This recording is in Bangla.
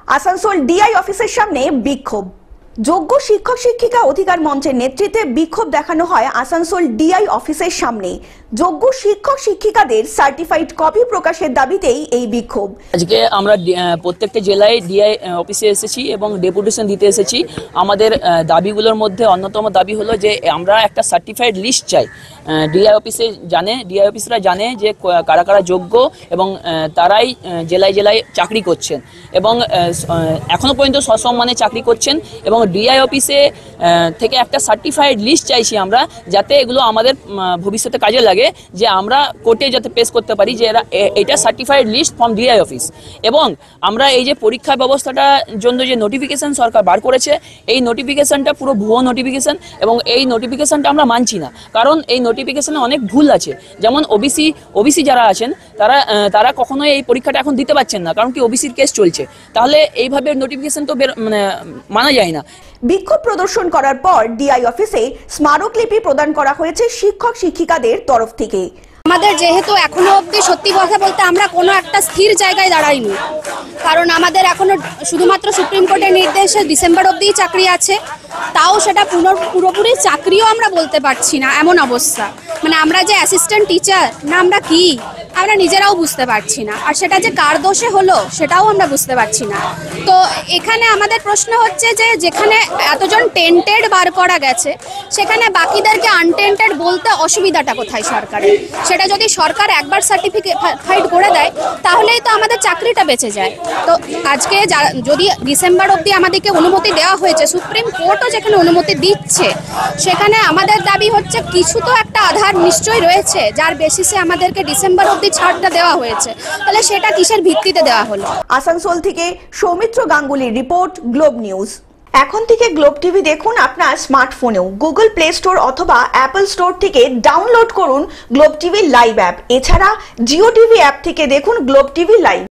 আসানসোল ডিআই অফিসের সামনে বিক্ষোভ। যোগ্য শিক্ষক শিক্ষিকা অধিকার মঞ্চের নেতৃত্বে বিক্ষোভ দেখানো হয় আসানসোল ডিআই অফিসের সামনে। যোগ্য শিক্ষক শিক্ষিকাদের সার্টিফাইড কপি প্রকাশের দাবিতেই এই বিক্ষোভ। আজকে আমরা প্রত্যেকটা জেলায় ডিআই অফিসে এসেছি এবং ডেপুটেশন দিতে এসেছি। আমাদের দাবিগুলোর মধ্যে অন্যতম দাবি হলো যে আমরা একটা সার্টিফাইড লিস্ট চাই। ডিআই অফিসরা জানে যে কারা কারা যোগ্য এবং তারাই জেলায় জেলায় চাকরি করছেন এবং এখনো পর্যন্ত সসম্মানে চাকরি করছেন এবং ডিআই অফিসে থেকে একটা সার্টিফাইড লিস্ট চাইছি আমরা, যাতে এগুলো আমাদের ভবিষ্যতে কাজে লাগে, যে আমরা কোর্টে যাতে পেশ করতে পারি যে এটা certified list from DI office. এবং আমরা এই যে পরীক্ষা ব্যবস্থাটার জন্য যে নোটিফিকেশন সরকার বার করেছে, এই নোটিফিকেশনটা পুরো ভুয়ো নোটিফিকেশন এবং এই নোটিফিকেশনটা আমরা মানছি না, কারণ এই নোটিফিকেশনে অনেক ভুল আছে। যেমন ওবিসি যারা আছেন তারা কখনোই এই পরীক্ষাটা এখন দিতে পারছেন না, কারণ কি ওবিসির কেস চলছে। তাহলে এইভাবে নোটিফিকেশন তো মানা যায় না। বিক্ষোভ প্রদর্শন করার পর ডিআই অফিসে স্মারকলিপি প্রদান করা হয়েছে শিক্ষক শিক্ষিকাদের তরফ থেকে। আমাদের যেহেতু এখনো অবধি সত্যি কথা বলতে আমরা কোনো একটা স্থির জায়গায় দাঁড়াইনি, কারণ আমাদের এখনো শুধুমাত্র সুপ্রিম কোর্টের নির্দেশে ডিসেম্বর অবধি চাকরি আছে, তাও সেটা পুরোপুরি চাকরিও আমরা বলতে পারছি না, এমন অবস্থা। মানে আমরা যে অ্যাসিস্ট্যান্ট টিচার না আমরা কি আমরা নিজেরাও বুঝতে পারছি না, আর সেটা যে কার দোষে হলো সেটাও আমরা বুঝতে পারছি না। তো এখানে আমাদের প্রশ্ন হচ্ছে যে যেখানে এতজন টেন্টেড বার করা গেছে, সেখানে বাকিদেরকে আনটেন্টেড বলতে অসুবিধাটা কোথায় সরকারের? সেটা যদি সরকার একবার সার্টিফাইড করে দেয় তাহলেই তো আমাদের চাকরিটা বেঁচে যায়। তো আজকে যদি ডিসেম্বর অবধি আমাদেরকে অনুমতি দেওয়া হয়েছে, সুপ্রিম কোর্টও যেখানে অনুমতি দিচ্ছে, সেখানে আমাদের দাবি হচ্ছে কিছু তো একটা আধার নিশ্চয়ই রয়েছে যার বেসিসে আমাদেরকে ডিসেম্বর অবধি ছাড়টা দেওয়া হয়েছে, তাহলে সেটা কিসের ভিত্তিতে দেওয়া হলো? আসানসোল থেকে সৌমিত্র গাঙ্গুলির রিপোর্ট, গ্লোব নিউজ। এখন থেকে গ্লোব টিভি দেখুন আপনার স্মার্টফোনেও। গুগল প্লে স্টোর অথবা অ্যাপল স্টোর থেকে ডাউনলোড করুন গ্লোব টিভি লাইভ অ্যাপ। এছাড়া জিও টিভি অ্যাপ থেকে দেখুন গ্লোব টিভি লাইভ।